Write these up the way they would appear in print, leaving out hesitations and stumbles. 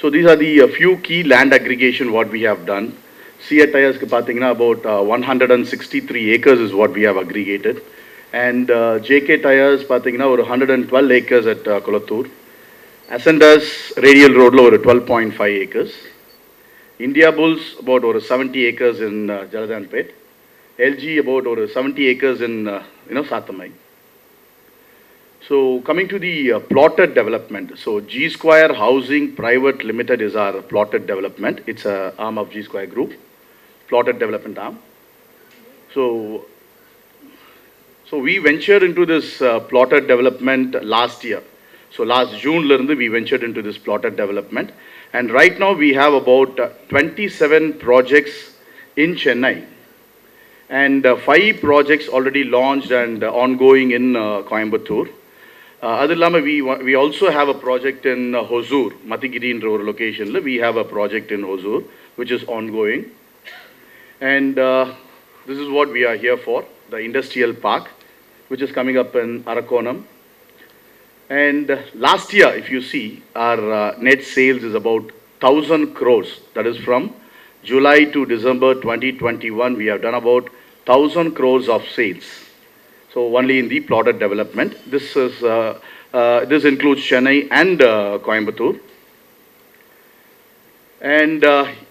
So these are the few key land aggregation what we have done. Sia Tires about 163 acres is what we have aggregated. And JK Tires 112 acres at Kolattur. Ascendas Radial Road over 12.5 acres. India Bulls about over 70 acres in Jaladanpet. LG about over 70 acres in Sathamai. So coming to the plotted development. So G Square Housing Private Limited is our plotted development. It's an arm of G Square Group. Plotted development arm. So we ventured into this plotted development last year. So last June we ventured into this plotted development. And right now we have about 27 projects in Chennai. And 5 projects already launched and ongoing in Coimbatore. We also have a project in Hosur, Matigiri in our location. We have a project in Hosur, which is ongoing. And this is what we are here for, the industrial park, which is coming up in Arakonam. And last year, if you see, our net sales is about 1,000 crores. That is from July to December 2021, we have done about 1,000 crores of sales. So only in the plotted development. This is this includes Chennai and Coimbatore. And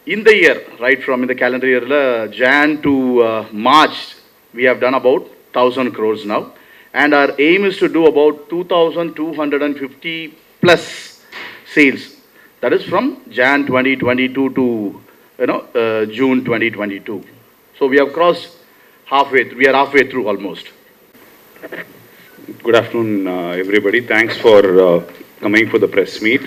in the year, right from in the calendar year, Jan to March, we have done about 1,000 crores now. And our aim is to do about 2,250 plus sales. That is from Jan 2022 to June 2022. So we have crossed halfway. We are halfway through almost. Good afternoon, everybody. Thanks for coming for the press meet.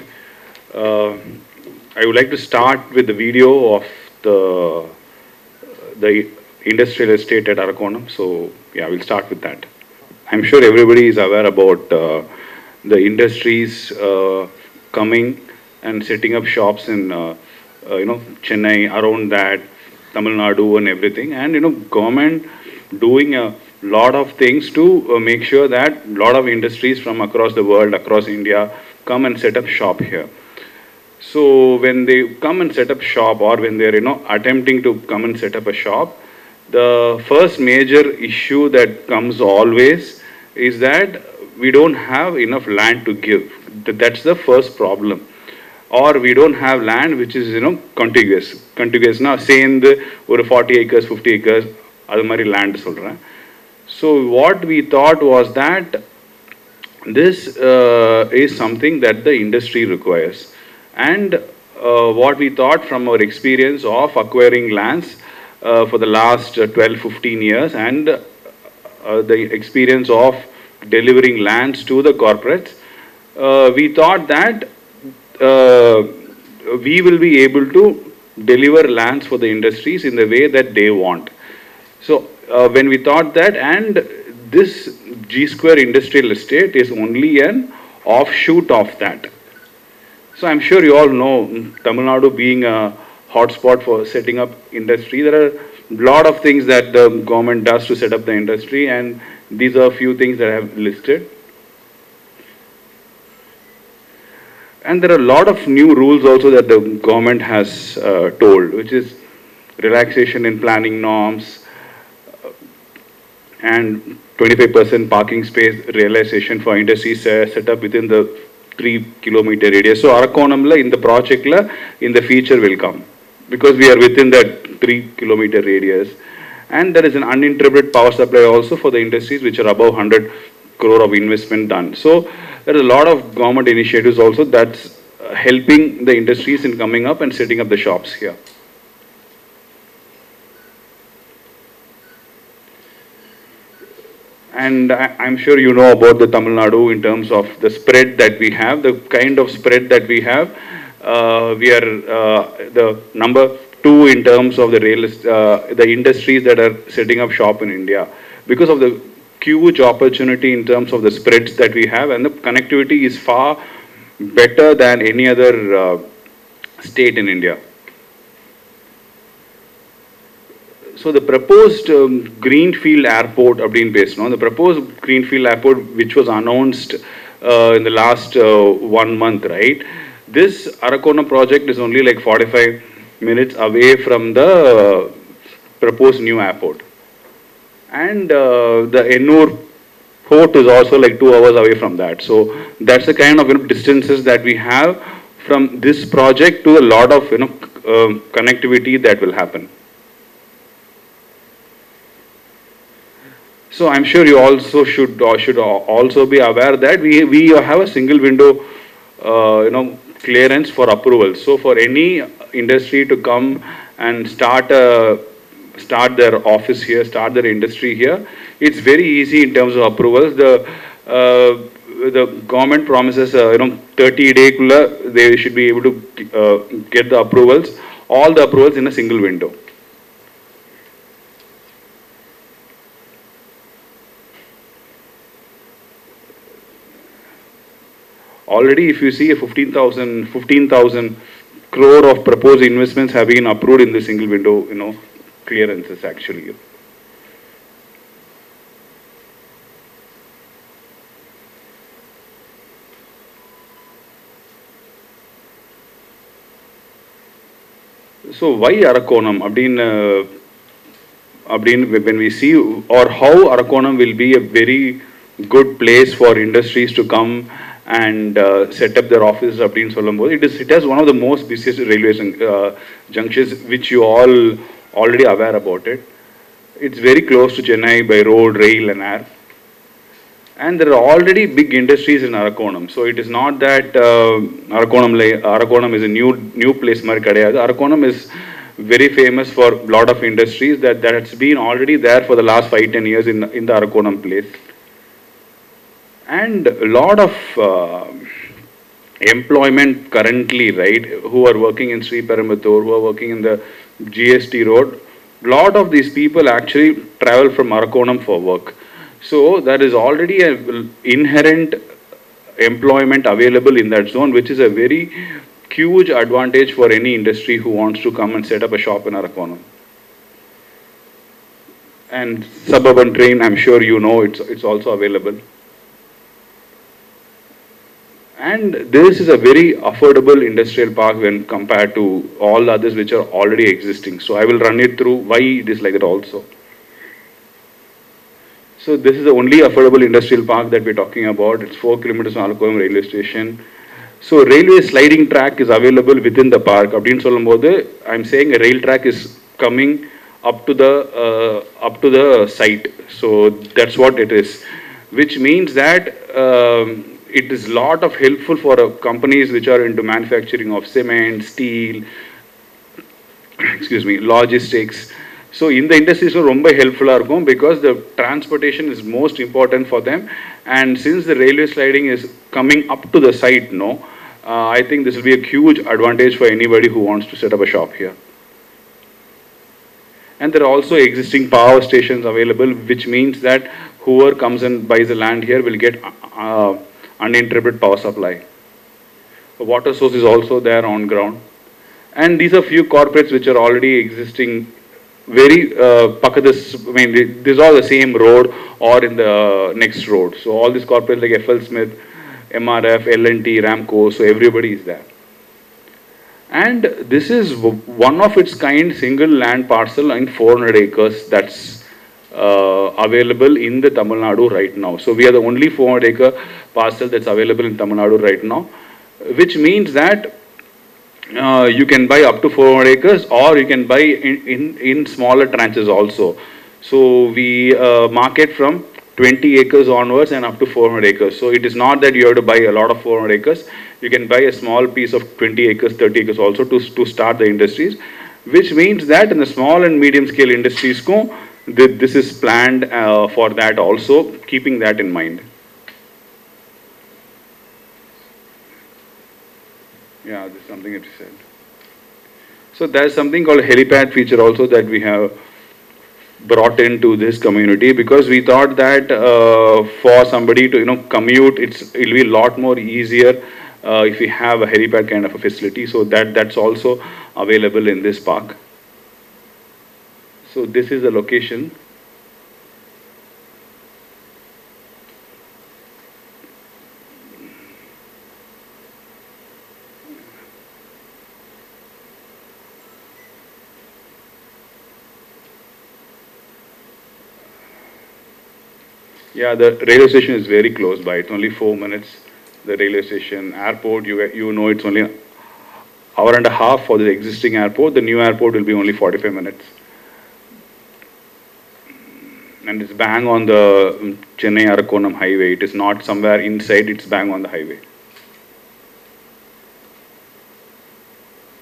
I would like to start with the video of the industrial estate at Arakonam. So yeah, we'll start with that. I'm sure everybody is aware about the industries coming and setting up shops in Chennai, around that, Tamil Nadu and everything, and government doing a lot of things to make sure that a lot of industries from across the world, across India, come and set up shop here. So when they come and set up shop, or when they're attempting to come and set up a shop, the first major issue that comes always is that we don't have enough land to give. That's the first problem. Or we don't have land which is contiguous. Now say in the 40 acres, 50 acres, adu mari land solra. So what we thought was that this is something that the industry requires. And what we thought from our experience of acquiring lands for the last 12-15 years, and the experience of delivering lands to the corporates, we thought that we will be able to deliver lands for the industries in the way that they want. So when we thought that, and this G Square Industrial Estate is only an offshoot of that. So I'm sure you all know, Tamil Nadu being a hotspot for setting up industry, there are a lot of things that the government does to set up the industry, and these are a few things that I have listed. And there are a lot of new rules also that the government has told, which is relaxation in planning norms, and 25% parking space realization for industries set up within the 3-kilometer radius. So Arakonamla in the project in the future will come, because we are within that 3-kilometer radius. And there is an uninterrupted power supply also for the industries which are above 100 crore of investment done. So there is a lot of government initiatives also that's helping the industries in coming up and setting up the shops here. And I'm sure you know about the Tamil Nadu in terms of the spread that we have, the kind of spread that we have. We are the number 2 in terms of the industries that are setting up shop in India, because of the huge opportunity in terms of the spreads that we have, and the connectivity is far better than any other state in India. So the proposed greenfield airport, the proposed greenfield airport which was announced in the last 1 month, right? This Arakonam project is only like 45 minutes away from the proposed new airport. And the Ennur port is also like 2 hours away from that. So that's the kind of distances that we have from this project to a lot of connectivity that will happen. So I'm sure you also should also be aware that we have a single window clearance for approval. So for any industry to come and start their office here, start their industry here, it's very easy in terms of approvals. The government promises 30-day they should be able to get the approvals, all the approvals in a single window. Already, if you see, a 15,000 crore of proposed investments have been approved in the single window, clearances actually. So why Arakonam? When we see or how Arakonam will be a very good place for industries to come and set up their offices அப்படின்னு சொல்லும்போது it has one of the most busiest railway junctions which you all already aware about it. It's very close to Chennai by road, rail and air. And there are already big industries in Arakonam. So it is not that Arakonam is a new place. Arakonam is very famous for a lot of industries that's been already there for the last 5-10 years in the Arakonam place. And a lot of employment currently, right, who are working in Sri Perambatoor, who are working in the GST road, a lot of these people actually travel from Arakonam for work. So there is already an inherent employment available in that zone, which is a very huge advantage for any industry who wants to come and set up a shop in Arakonam. And suburban train, I'm sure you know, it's also available. And this is a very affordable industrial park when compared to all others which are already existing. So I will run it through why it is like that also. So this is the only affordable industrial park that we're talking about. It's 4 kilometers from Arakonam railway station. So railway sliding track is available within the park. I'm saying a rail track is coming up to the site. So that's what it is, which means that it is lot of helpful for companies which are into manufacturing of cement, steel, logistics. So in the industry, so romba helpful because the transportation is most important for them. And since the railway sliding is coming up to the site, I think this will be a huge advantage for anybody who wants to set up a shop here. And there are also existing power stations available, which means that whoever comes and buys the land here will get uninterrupted power supply. The water source is also there on ground. And these are few corporates which are already existing very these are the same road or in the next road. So all these corporates like FL Smith, MRF, L&T, Ramco, so everybody is there. And this is one of its kind single land parcel in 400 acres that's available in the Tamil Nadu right now. So we are the only 400 acre parcel that's available in Tamil Nadu right now, which means that you can buy up to 400 acres or you can buy in smaller tranches also. So we market from 20 acres onwards and up to 400 acres. So it is not that you have to buy a lot of 400 acres. You can buy a small piece of 20 acres, 30 acres also to start the industries, which means that in the small and medium scale industries, this is planned for that also, keeping that in mind. Yeah, this is something that you said. So there's something called helipad feature also that we have brought into this community, because we thought that for somebody to commute, it'll be a lot more easier if we have a helipad kind of a facility. So that's also available in this park. So this is the location. Yeah, the railway station is very close by. It's only 4 minutes. The railway station, airport, you know, it's only hour and a half for the existing airport. The new airport will be only 45 minutes. And it's bang on the Chennai Arakonam highway. It is not somewhere inside, it's bang on the highway.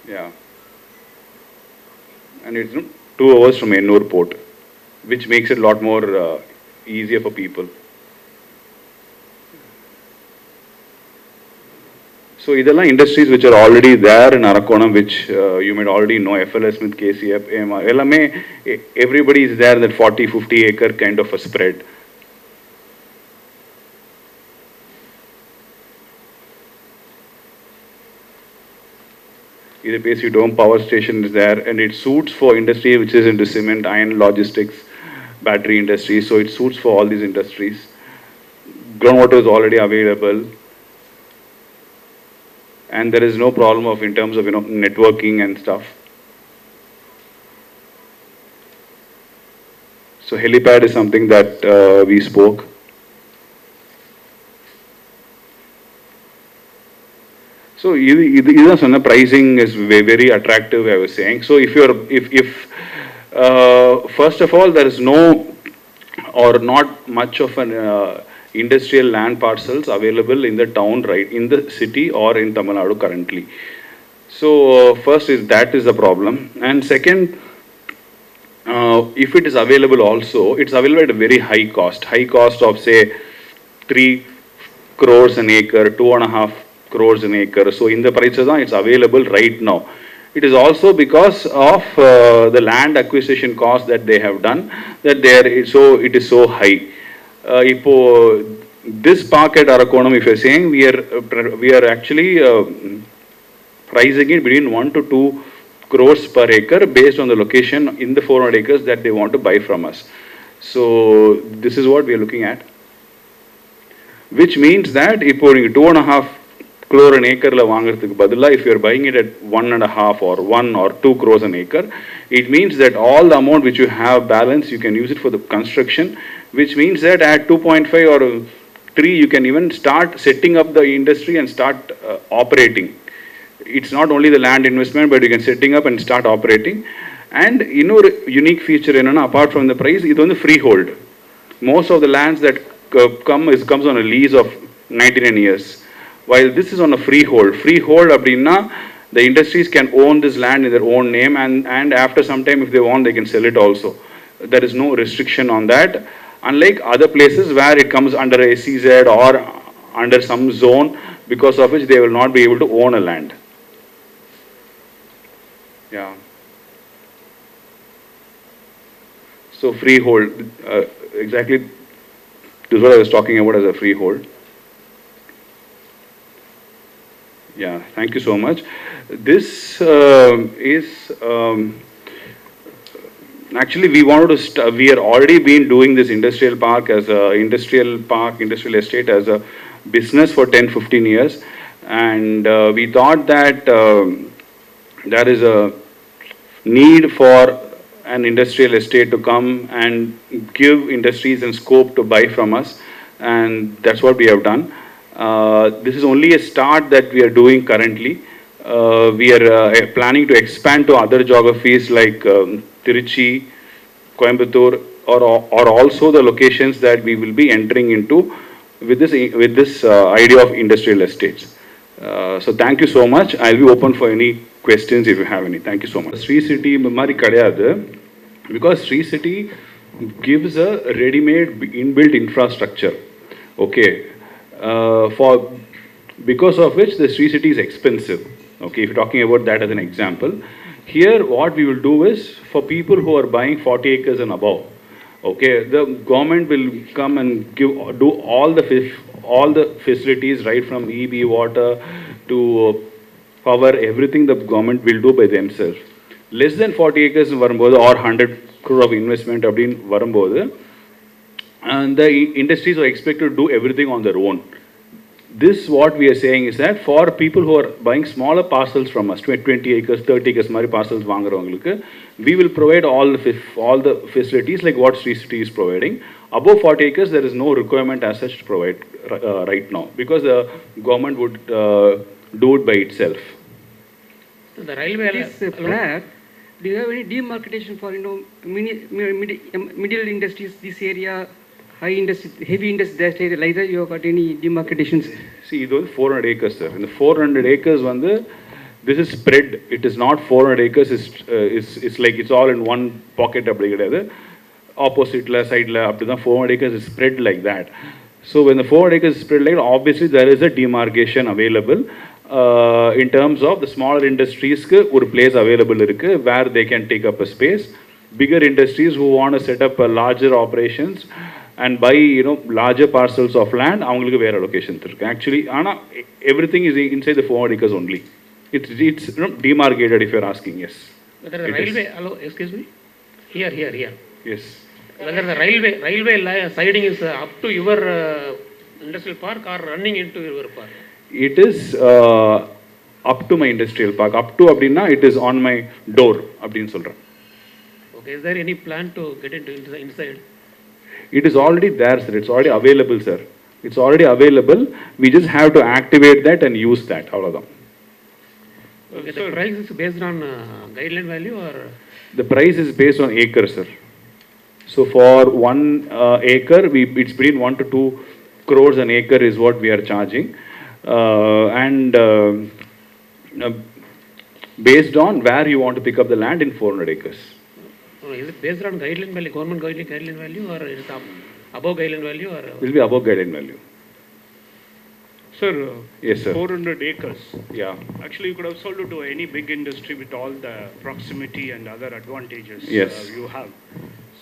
Yeah. And it's 2 hours from Ennur port, which makes it a lot more easier for people. So இதெல்லாம் industries which are already there in Arakonam, which you might already know, FLS Smith, KCF, AMR, எல்லாமே everybody is there in that 40-50 acre kind of a spread. Either Pesi Dome power station is there, and it suits for industry which is into cement, iron, logistics, battery industry. So it suits for all these industries. Groundwater is already available. And there is no problem of in terms of networking and stuff. So helipad is something that we spoke. So the pricing is very attractive, I was saying. So if first of all, there is no or not much of an industrial land parcels available in the town, right, in the city or in Tamil Nadu currently. So first is that is the problem, and second, if it is available also, it's available at a very high cost of say 3 crores an acre, 2.5 crores an acre. So in the prices it's available right now. It is also because of the land acquisition cost that they have done, that it is so high. This park at Arakonam, if you're saying, we are actually pricing it between 1 to 2 crores per acre based on the location in the 400 acres that they want to buy from us. So this is what we are looking at, which means that if you 2.5 crore an acre if you are buying it at 1.5 or 1 or 2 crores an acre, it means that all the amount which you have balance, you can use it for the construction, which means that at 2.5 or 3, you can even start setting up the industry and start operating. It's not only the land investment, but you can setting up and start operating. And unique feature apart from the price, it's on the freehold. Most of the lands that comes on a lease of 99 years, while this is on a freehold. Freehold abdina, the industries can own this land in their own name, and after some time, if they want, they can sell it also. There is no restriction on that. Unlike other places where it comes under a SEZ or under some zone, because of which they will not be able to own a land. Yeah. So freehold, exactly, this is what I was talking about as a freehold. Yeah, thank you so much. This is actually we wanted to we are already been doing this industrial park as a industrial estate as a business for 10-15 years, and we thought that there is a need for an industrial estate to come and give industries and scope to buy from us, and that's what we have done. This is only a start that we are doing currently. We are planning to expand to other geographies like Tiruchi, Coimbatore, or also the locations that we will be entering into with this idea of industrial estates. So thank you so much. I'll be open for any questions if you have any. Thank you so much. Sri City mari kadiyadu, because Sri City gives a ready-made inbuilt infrastructure. Okay. Because of which the Sri City is expensive. Okay, if you're talking about that as an example, here what we will do is for people who are buying 40 acres and above, okay, the government will come and do all the facilities, right from EB water to power, everything the government will do by themselves. Less than 40 acres varumbodhu or 100 crore of investment abdin varumbodhu, and the industries are expected to do everything on their own. This, what we are saying is that for people who are buying smaller parcels from us, 20 acres, 30 acres mari parcels vaangaravungalukku, we will provide all the facilities like what Sri City is providing. Above 40 acres, there is no requirement as such to provide right now, because the government would do it by itself. The railway This plat, do you have any demarcation for middle industries, this area, high industry, heavy industry, that area, like that? You have got any demarcations? See, இது வந்து 400 acres, sir. இந்த 400 acres வந்து, this is spread. It is not 400 acres. It's like it's all in one pocket. அப்படி கிடையாது. Opposite side அப்படி தான் 400 acres is spread like that. So when the 400 acres is spread like that, obviously there is a demarcation available. In terms of the smaller industries, ஒரு place available இருக்கு where they can take up a space. Bigger industries who want to set up a larger operations and buy, larger parcels of land, அவங்களுக்கு வேற locations இருக்கு. Actually, ஆனா everything is inside the 400 acres only. It's demarcated, if you're asking. Yes. Whether the railway, hello, excuse me, here. Yes. Whether the railway siding is up to your industrial park or running into your park? It is up to my industrial park. Up to அப்படின்னா it is on my door அப்படின்னு சொல்றேன். Okay, is there any plan to get into inside? It is already there, sir. It's already available, sir. It's already available. We just have to activate that and use that. அவ்வளவுதான். Okay, the price is based on guideline value or? The price is based on acre, sir. So for 1 acre, it's between 1 to 2 crores an acre is what we are charging. Based on where you want to pick up the land in 400 acres. Is it based on guideline value, government guideline value, or is it above guideline value? Or It will be above guideline value. Sir, Yes, sir. 400 acres. Yeah. Actually, you could have sold it to any big industry with all the proximity and other advantages Yes. you have.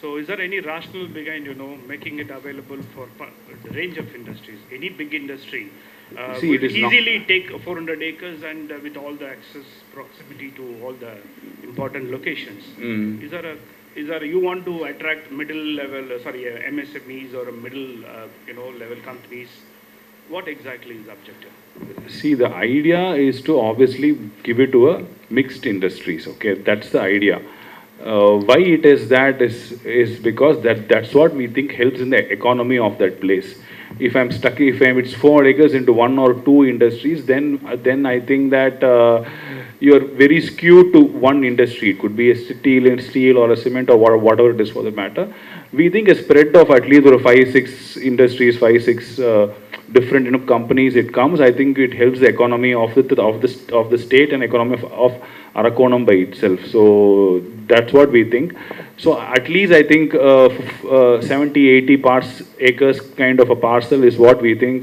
So, is there any rationale behind, making it available for the range of industries? Any big industry See, will it is not- easily take 400 acres and with all the access, proximity to all the important locations. Is there you want to attract middle level, MSMEs or middle, level companies? What exactly is the objective? See, the idea is to obviously give it to a mixed industries. Okay, that's the idea. Why it is that is because that's what we think helps in the economy of that place. If it's 4 acres into 1 or 2 industries, then I think that you're very skewed to one industry. It could be a steel or a cement or whatever it is for the matter. We think a spread of at least 5-6 industries, 5-6 different companies it comes. I think it helps the economy of the state and economy of Arakonam by itself. So that's what we think. So at least I think 70-80 acres kind of a parcel is what we think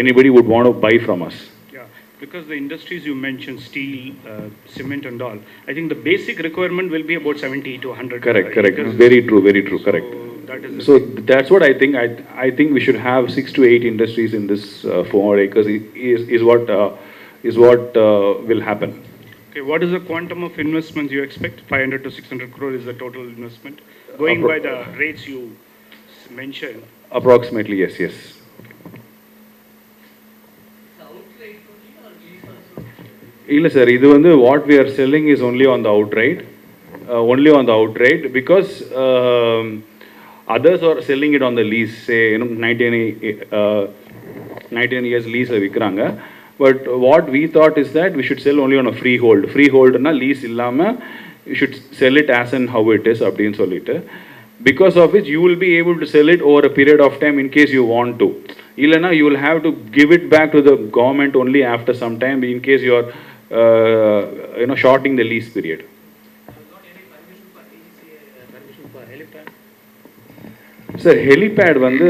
anybody would want to buy from us. Yeah, because the industries you mentioned, steel, cement and all, I think the basic requirement will be about 70 to 100 Correct. acres. Very true, correct. That is So that's what I think. I think we should have 6 to 8 industries in this 400 acres is what will happen. Okay, what is the quantum of investment you expect? 500 to 600 crore is the total investment, going by the rates you mentioned. Approximately, yes. இல்ல sir, இது வந்து what we are selling is only on the outright, because others are selling it on the lease, say 19 years lease விற்கிறாங்க. But what we thought is that we should sell only on a freehold. Freeholdனா lease இல்லாம you should sell it as and how it is அப்படின்னு சொல்லிட்டு, because of which you will be able to sell it over a period of time in case you want to. இல்லைனா you will have to give it back to the government only after some time in case you are shorting the lease period. Sir, helipad வந்து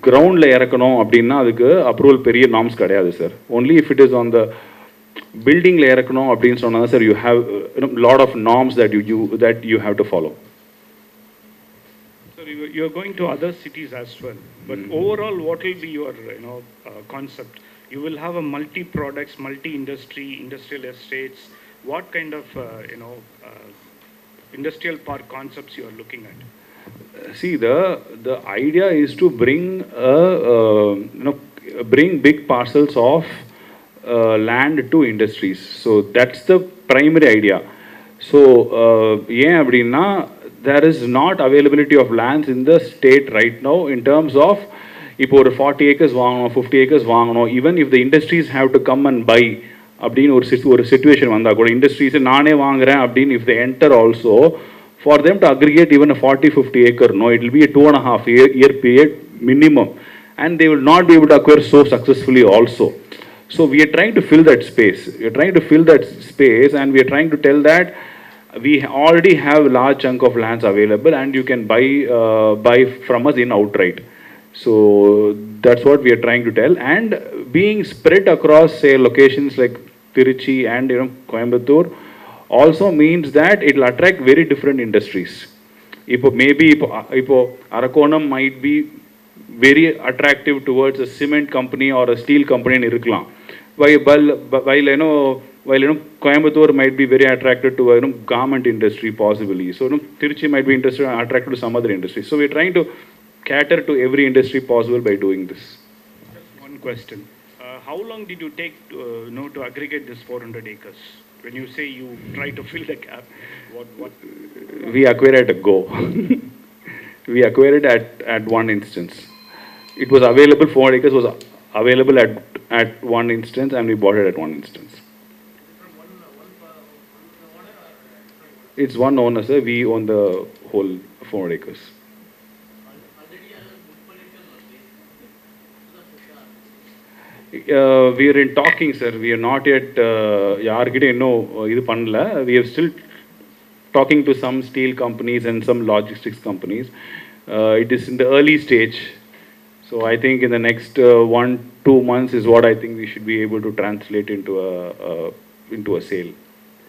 கிரவுண்டில் இறக்கணும் அப்படின்னா அதுக்கு approval பெரிய norms கிடையாது sir. Only if it is on the பில்டிங்கில் இறக்கணும் அப்படின்னு சொன்னால் sir, you have lot of norms that you have to follow. So you are going to other cities as well, but overall, what will be your concept? You will have a multi-products, multi-industry, industrial estates. What kind of industrial park concepts you are looking at? See, the idea is to bring bring big parcels of land to industries. So that's the primary idea. So ஏன் அப்படின்னா there is not availability of lands in the state right now in terms of இப்போ ஒரு 40 acres வாங்கணும் 50 acres வாங்கணும் even if the industries have to come and buy அப்படின்னு ஒரு situation வந்தால் கூட industries நானே வாங்குறேன் அப்படின்னு if they enter also for them to aggregate even a 40-50 acre, no, it will be a 2.5 year period minimum and they will not be able to acquire so successfully also. So we are trying to fill that space. We are trying to fill that space and we are trying to tell that we already have a large chunk of lands available and you can buy from us in outright. So that's what we are trying to tell, and being spread across say locations like Tiruchi and Coimbatore also means that it will attract very different industries. Maybe arakonam might be very attractive towards a cement company or a steel company in irukkalam, while Coimbatore might be very attracted to a garment industry possibly. So Tiruchi might be attracted to some other industry. So we are trying to cater to every industry possible by doing this. Just one question. How long did you take to aggregate this 400 acres? When you say you try to fill the gap, what? We acquired at a go. We acquired at one instance. It was available, 400 acres was available at one instance and we bought it at one instance. It's one owner, sir. We own the whole 400 acres. We are in talking, sir. We are not yet, we are still talking to some steel companies and some logistics companies. It is in the early stage. So I think in the next 1-2 months is what I think we should be able to translate into a sale.